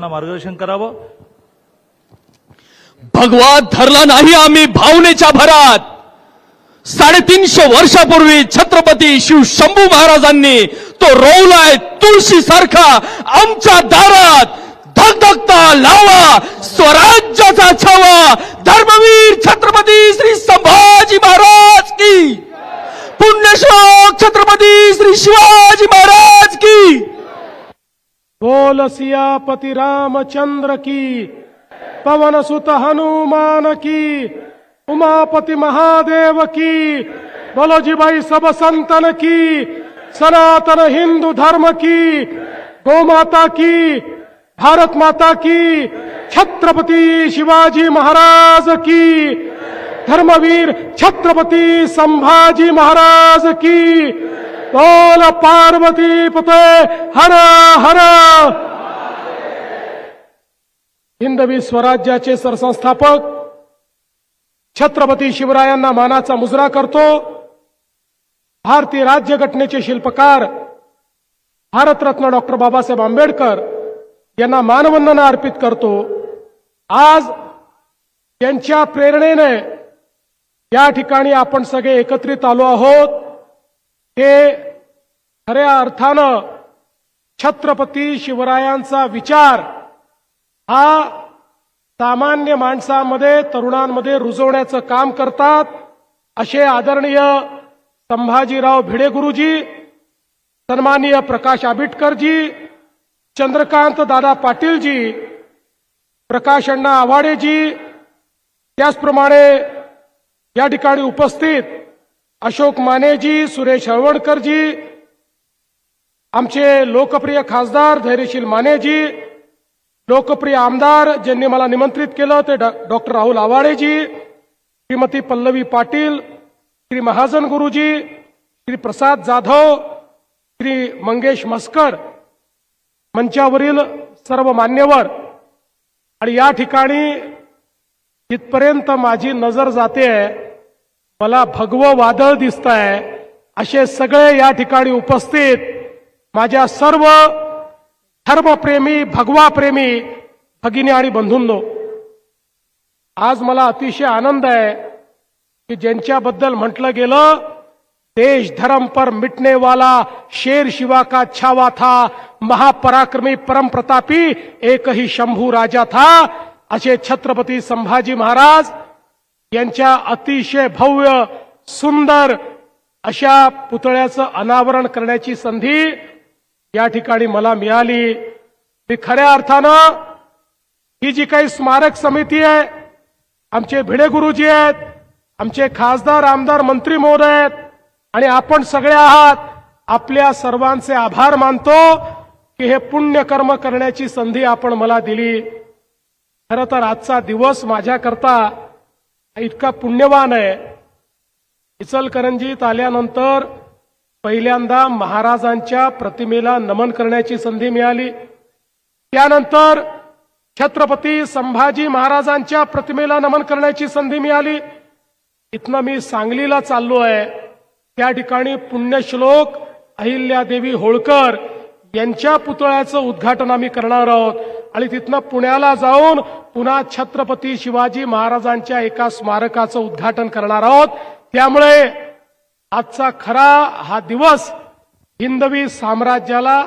मार्गदर्शन करावं। भगवा धरला नाही आम्ही भावनेच्या भरात। 350 वर्षापूर्वी छत्रपती शिव शंभू महाराजांनी तो रोवलाय तुळशी सारखा आमच्या दारात। धगधगता लावा स्वराज्याचा छावा, धर्मवीर छत्रपती श्री संभाजी महाराज की, पुण्यश्लोक छत्रपती श्री शिवाजी महाराज की। बोल सियापति रामचंद्र की, पवन सुत हनुमान की, उमापति महादेव की, बोलो जी भाई सब संतन की, सनातन हिंदू धर्म की, गौ माता की, भारत माता की, छत्रपति शिवाजी महाराज की, धर्मवीर छत्रपति संभाजी महाराज की। बोल पार्वती पते हर हर। हिंदवी स्वराज्याचे सरसंस्थापक छत्रपती शिवरायांना मानाचा मुजरा करतो। भारतीय राज्यघटनेचे शिल्पकार भारतरत्न डॉक्टर बाबासाहेब आंबेडकर यांना मानवंदना अर्पित करतो। आज त्यांच्या प्रेरणेने या ठिकाणी आपण सगळे एकत्रित आलो आहोत। हे खऱ्या अर्थानं छत्रपती शिवरायांचा विचार हा सामान्य माणसांमध्ये तरुणांमध्ये रुजवण्याचं काम करतात। असे आदरणीय संभाजीराव भिडे गुरुजी, सन्माननीय प्रकाश आंबेडकरजी, चंद्रकांत दादा पाटीलजी, प्रकाश अण्णा आव्हाडेजी, त्याचप्रमाणे या ठिकाणी उपस्थित अशोक मानेजी, सुरेश हळवणकरजी, आमचे लोकप्रिय खासदार धैर्यशील मानेजी, लोकप्रिय आमदार ज्यांनी मला निमंत्रित केलं ते डॉक्टर राहुल आव्हाडेजी, श्रीमती पल्लवी पाटील, श्री महाजन गुरुजी, श्री प्रसाद जाधव, श्री मंगेश मस्कर, मंचावरील सर्व मान्यवर आणि या ठिकाणी जिथपर्यंत माझी नजर जाते मला भगवं वादळ दिसतंय असे सगळे या ठिकाणी उपस्थित माझ्या सर्व धर्मप्रेमी भगवाप्रेमी भगिनी आणि बंधूंनो, आज मला अतिशय आनंद आहे की ज्यांच्याबद्दल म्हटलं गेलं देश धर्म पर मिटने वाला शेर शिवा का छावा था, महापराक्रमी परम प्रतापी एक ही शंभू राजा था, असे छत्रपती संभाजी महाराज यांच्या अतिशय भव्य सुंदर अशा पुतळ्याचं अनावरण करण्याची संधी या ठिकाणी मला मिळाली। मी खऱ्या अर्थानं ही जी काही स्मारक समिती आहे, आमचे भिडे गुरुजी आहेत, आमचे खासदार आमदार मंत्री महोदय आहेत आणि आपण सगळे आहात, आपल्या सर्वांचे आभार मानतो की हे पुण्यकर्म करण्याची संधी आपण मला दिली। खरं तर आजचा दिवस माझ्याकरता इतका पुण्यवान आहे। इचलकरंजीत आल्यानंतर पहिल्यांदा महाराजांच्या प्रतिमेला नमन करण्याची संधी मिळाली, त्यानंतर छत्रपती संभाजी महाराजांच्या प्रतिमेला नमन करण्याची संधी मिळाली। इथनं मी सांगलीला चाललो आहे, त्या ठिकाणी पुण्यश्लोक अहिल्यादेवी होळकर यांच्या पुतळ्याचं उद्घाटन आम्ही करणार आहोत आणि तिथनं पुण्याला जाऊन पुन्हा छत्रपती शिवाजी महाराजांच्या एका स्मारकाचं उद्घाटन करणार आहोत। त्यामुळे आजचा खरा हा दिवस हिंदवी साम्राज्याला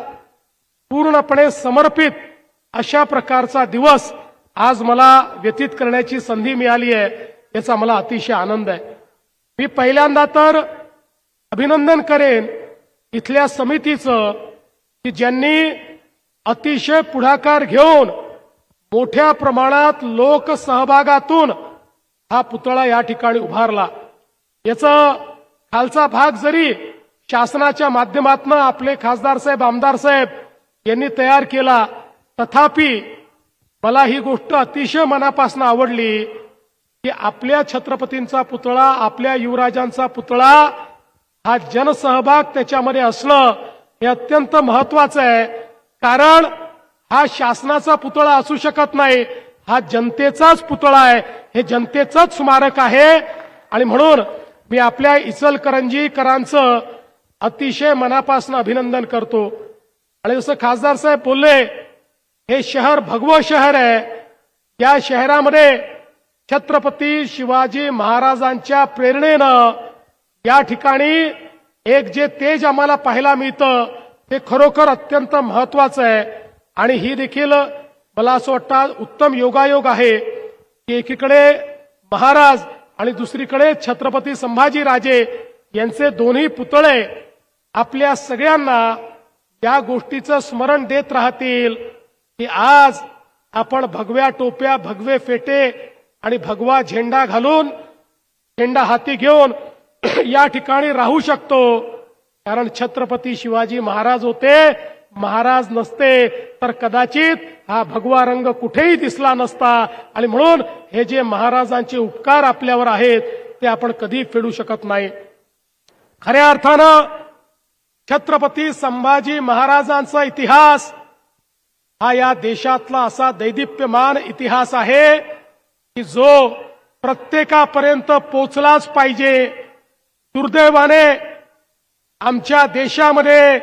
पूर्णपणे समर्पित अशा प्रकारचा दिवस आज मला व्यतीत करण्याची संधी मिळाली आहे, याचा मला अतिशय आनंद आहे। मी पहिल्यांदा तर अभिनंदन करेन इथल्या समितीचं की ज्यांनी अतिशय पुढाकार घेऊन मोठ्या प्रमाणात लोकसहभागातून हा पुतळा या ठिकाणी उभारला। याचा खालचा भाग जरी शासनाच्या माध्यमातून आपले खासदार साहेब आमदार साहेब यांनी तयार केला, तथापि मला ही गोष्ट अतिशय मनापासून आवडली की आपल्या छत्रपतींचा पुतळा, आपल्या युवराजांचा पुतळा हा जनसहभाग त्याच्यामध्ये असणं हे अत्यंत महत्वाचं आहे। कारण हा शासनाचा पुतळा असू शकत नाही, हा जनतेचाच पुतळा आहे, हे जनतेचंच स्मारक आहे आणि म्हणून मी आपल्या इचलकरंजीकरांचं अतिशय मनापासून अभिनंदन करतो। आणि जसं खासदार साहेब बोलले, हे शहर भगवं शहर आहे. या शहरामध्ये छत्रपती शिवाजी महाराजांच्या प्रेरणेनं या ठिकाणी एक जे तेज आम्हाला पाहायला मिळतं ते खरोखर अत्यंत महत्वाचं आहे. आणि ही देखील मला असं वाटतं उत्तम योगायोग आहे की एकीकडे महाराज आणि दुसरीकडे छत्रपती संभाजीराजे यांचे दोन्ही पुतळे आपल्या सगळ्यांना या गोष्टीचं स्मरण देत राहतील की आज आपण भगव्या टोप्या, भगवे फेटे आणि भगवा झेंडा घालून, झेंडा हाती घेऊन या ठिकाणी राहू शकतो. कारण छत्रपती शिवाजी महाराज होते. महाराज नसते तर कदाचित हा भगवा रंग कुठेही दिसला नसता. आणि म्हणून हे जे महाराजांचे उपकार आपल्यावर आहेत ते आपण कधी फेडू शकत नाही. खऱ्या अर्थानं छत्रपती संभाजी महाराजांचा इतिहास हा या देशातला असा दैदिप्यमान इतिहास आहे की जो प्रत्येकापर्यंत पोचलाच पाहिजे. दुर्दैवाने आमच्या देशामध्ये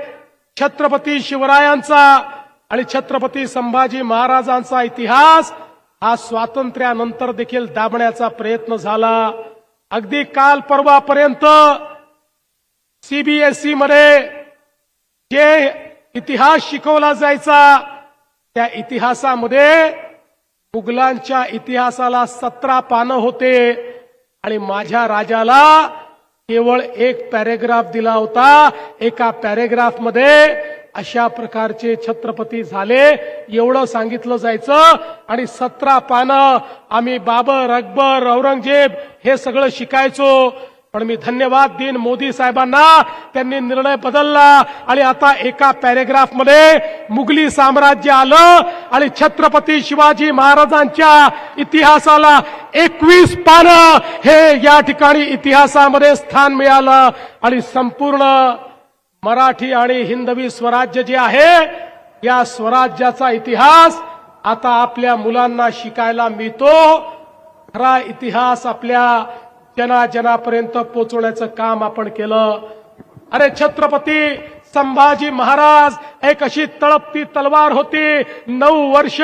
छत्रपती शिवरायांचा आणि छत्रपती संभाजी महाराजांचा इतिहास हा स्वातंत्र्यानंतर देखील दाबण्याचा प्रयत्न झाला. अगदी काल परवापर्यंत सीबीएसई मध्ये जे इतिहास शिकवला जायचा त्या इतिहासामध्ये मुघलांच्या इतिहासाला 17 पानं होते आणि माझ्या राजाला केवळ एक पॅरेग्राफ दिला होता. एका पॅरेग्राफ मध्ये अशा प्रकारचे छत्रपती झाले एवढं सांगितलं जायचं आणि 17 पानं आम्ही बाबर, अकबर, औरंगजेब हे सगळं शिकायचो. पण मी धन्यवाद देईन मोदी साहेबांना, त्यांनी निर्णय बदलला आणि आता एका पॅरेग्राफ मध्ये मुघली साम्राज्य आलं आणि छत्रपती शिवाजी महाराजांच्या इतिहासाला 21 पानं हे या ठिकाणी इतिहासामध्ये स्थान मिळालं. आणि संपूर्ण मराठी आणि हिंदवी स्वराज्य जे आहे या स्वराज्याचा इतिहास आता आपल्या मुलांना शिकायला मिळतो. खरा इतिहास आपल्या जनाजनापर्यंत पोहोचवण्याचं काम आपण केलं. अरे छत्रपती संभाजी महाराज एक अशी तळपती तलवार होती. 9 वर्ष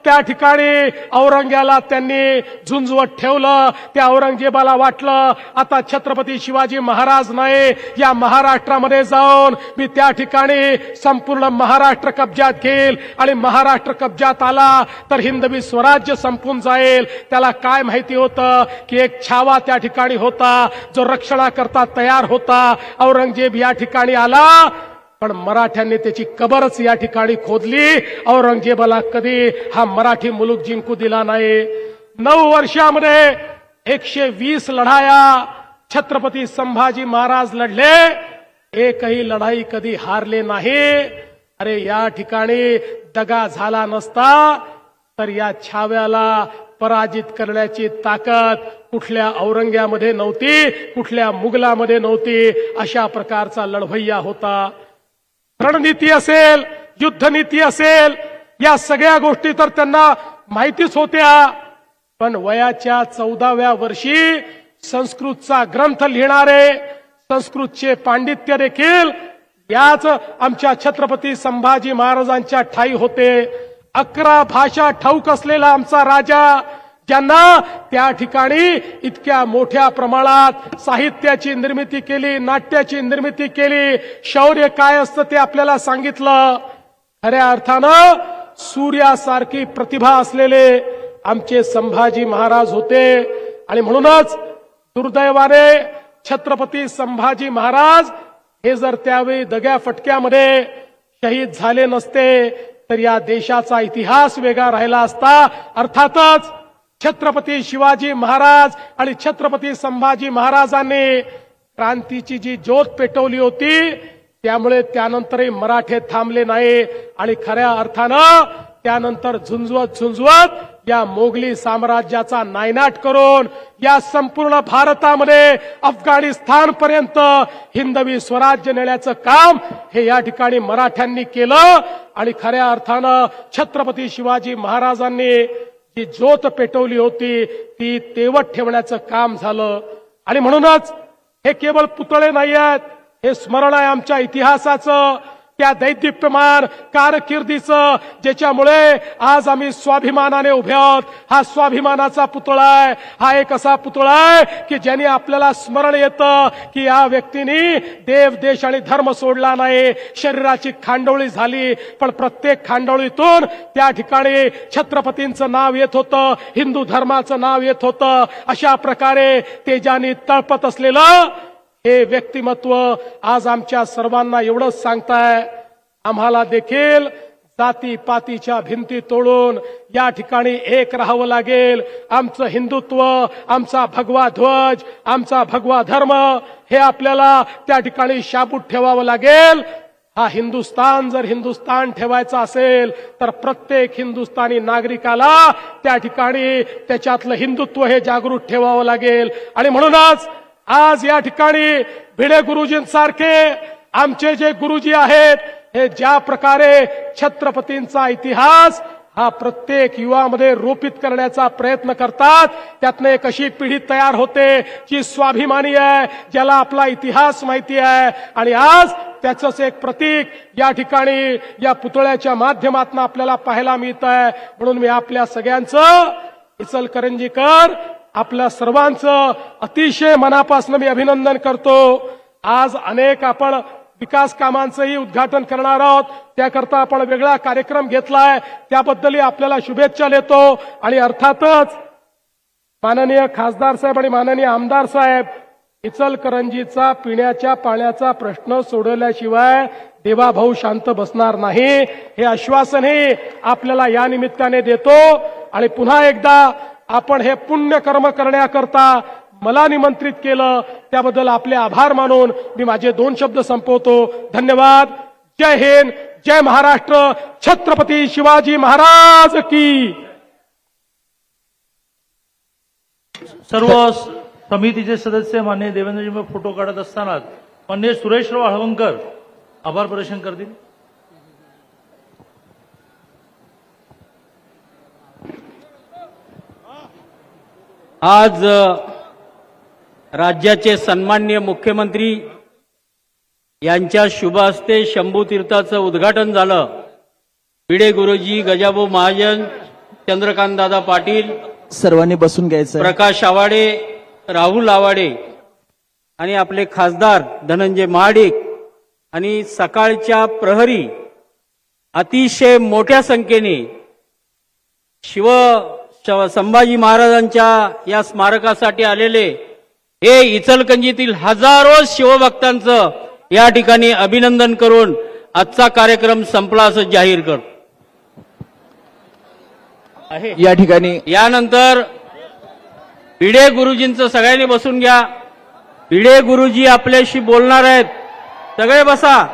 त्या ठिकाणी औरंग्याला त्यांनी झुंजवत ठेवलं. त्या औरंगजेबाला वाटलं आता छत्रपती शिवाजी महाराज नाही, या महाराष्ट्रामध्ये जाऊन मी त्या ठिकाणी संपूर्ण महाराष्ट्र कब्जात घेईल आणि महाराष्ट्र कब्जात आला तर हिंदवी स्वराज्य संपून जाईल. त्याला काय माहिती होतं की एक छावा त्या ठिकाणी होता जो रक्षणाकरता तयार होता. औरंगजेब या ठिकाणी आला पण मराठ्यांनी त्याची कबरच या ठिकाणी खोदली. औरंगजेबाला कधी हा मराठी मुलूक जिंकू दिला नाही. 9 वर्षामध्ये 120 लढाया छत्रपती संभाजी महाराज लढले. एकही लढाई कधी हारले नाही. अरे या ठिकाणी दगा झाला नसता तर या छाव्याला पराजित करण्याची ताकद कुठल्या औरंग्यामध्ये नव्हती, कुठल्या मुघलामध्ये नव्हती. अशा प्रकारचा लढवय्या होता. रणनीती असेल, युद्धनीती असेल, या सगळ्या गोष्टी तर त्यांना माहितीच होत्या. पण वयाच्या 14व्या वर्षी संस्कृतचा ग्रंथ लिहिणारे, संस्कृतचे पांडित्य देखील याच आमच्या छत्रपती संभाजी महाराजांच्या ठाई होते. 11 भाषा ठाऊक असलेला आमचा राजा, ज्यांना त्या ठिकाणी इतक्या मोठ्या प्रमाणात साहित्याची निर्मिती केली, नाट्याची निर्मिती केली, शौर्य काय असतं ते आपल्याला सांगितलं. खऱ्या अर्थानं सूर्यासारखी प्रतिभा असलेले आमचे संभाजी महाराज होते. आणि म्हणूनच दुर्दैवाने छत्रपती संभाजी महाराज हे जर त्यावेळी दग्या फटक्यामध्ये शहीद झाले नसते तर या देशाचा इतिहास वेगळा राहिला असता. अर्थातच छत्रपती शिवाजी महाराज आणि छत्रपती संभाजी महाराजांनी क्रांतीची जी ज्योत पेटवली होती त्यामुळे त्यानंतरही मराठे थांबले नाही. आणि खऱ्या अर्थानं त्यानंतर झुंजवत या मोगली साम्राज्याचा नायनाट करून या संपूर्ण भारतामध्ये अफगाणिस्तान पर्यंत हिंदवी स्वराज्य नेण्याचं काम हे या ठिकाणी मराठ्यांनी केलं. आणि खऱ्या अर्थानं छत्रपती शिवाजी महाराजांनी जी ज्योत पेटवली होती ती तेवत ठेवण्याचं काम झालं. आणि म्हणूनच हे केवळ पुतळे नाही आहेत, हे स्मरण आहे आमच्या इतिहासाचं. त्या दैदिप्यमान कारकिर्दीचं ज्याच्यामुळे आज आम्ही स्वाभिमानाने उभे आहोत. हा स्वाभिमानाचा पुतळा आहे. हा एक असा पुतळा आहे की ज्याने आपल्याला स्मरण येतं की या व्यक्तीने देव देश आणि धर्म सोडला नाही. शरीराची खांडोळी झाली पण प्रत्येक खांडोळीतून त्या ठिकाणी छत्रपतींचं नाव येत होतं, हिंदू धर्माचं नाव येत होतं. अशा प्रकारे तेजाने तळपत असलेलं हे व्यक्तिमत्व आज आमच्या सर्वांना एवढंच सांगताय, आम्हाला देखील जातीपातीच्या भिंती तोडून या ठिकाणी एक राहावं लागेल. आमचं हिंदुत्व, आमचा भगवा ध्वज, आमचा भगवा धर्म हे आपल्याला त्या ठिकाणी शाबूत ठेवावं लागेल. हा हिंदुस्तान जर हिंदुस्तान ठेवायचा असेल तर प्रत्येक हिंदुस्थानी नागरिकाला त्या ठिकाणी त्याच्यातलं हिंदुत्व हे जागृत ठेवावं लागेल. आणि म्हणूनच आज या ठिकाणी भिडे गुरुजींसारखे आमचे जे गुरुजी आहेत हे ज्या प्रकारे छत्रपतींचा इतिहास हा प्रत्येक युवामध्ये रोपित करण्याचा प्रयत्न करतात, त्यातनं एक अशी पिढी तयार होते जी स्वाभिमानी आहे, ज्याला आपला इतिहास माहिती आहे. आणि आज त्याचंच एक प्रतीक या ठिकाणी या पुतळ्याच्या माध्यमातून आपल्याला पाहायला मिळत आहे. म्हणून मी आपल्या सगळ्यांचं, इचलकरंजीकर आपल्या सर्वांचं अतिशय मनापासून मी अभिनंदन करतो. आज अनेक आपण विकास कामांचंही उद्घाटन करणार आहोत. त्याकरता आपण वेगळा कार्यक्रम घेतलाय, त्याबद्दलही आपल्याला शुभेच्छा देतो. आणि अर्थातच माननीय खासदार साहेब आणि माननीय आमदार साहेब, इचलकरंजीचा पिण्याच्या पाण्याचा प्रश्न सोडवल्याशिवाय देवाभाऊ शांत बसणार नाही हे आश्वासनही आपल्याला या निमित्ताने देतो. आणि पुन्हा एकदा आपण हे पुण्यकर्म करण्याकरता मला निमंत्रित केलं त्याबद्दल आपले आभार मानून मी माझे 2 शब्द संपवतो. धन्यवाद. जय हिंद, जय महाराष्ट्र. छत्रपती शिवाजी महाराज की. सर्व समितीचे सदस्य माननीय देवेंद्रजी फोटो काढत असताना माननीय सुरेशराव हळवंकर आभार प्रदर्शन करतील. आज राज्याचे सन्माननीय मुख्यमंत्री यांच्या शुभ हस्ते शंभू तीर्थाचं उद्घाटन झालं. भिडे गुरुजी, गजाभाऊ महाजन, चंद्रकांतदादा पाटील, सर्वांनी बसून घ्यायचं. प्रकाश आवाडे, राहुल आवाडे आणि आपले खासदार धनंजय महाडिक आणि सकाळच्या प्रहरी अतिशय मोठ्या संख्येने संभाजी महाराजांच्या या स्मारकासाठी आलेले हे इचलकरंजीतील हजारो शिवभक्तांचं या ठिकाणी अभिनंदन करून आजचा कार्यक्रम संपला असं जाहीर करतो. या ठिकाणी यानंतर भिडे गुरुजींचं सगळ्यांनी बसून घ्या. भिडे गुरुजी आपल्याशी बोलणार आहेत. सगळे बसा.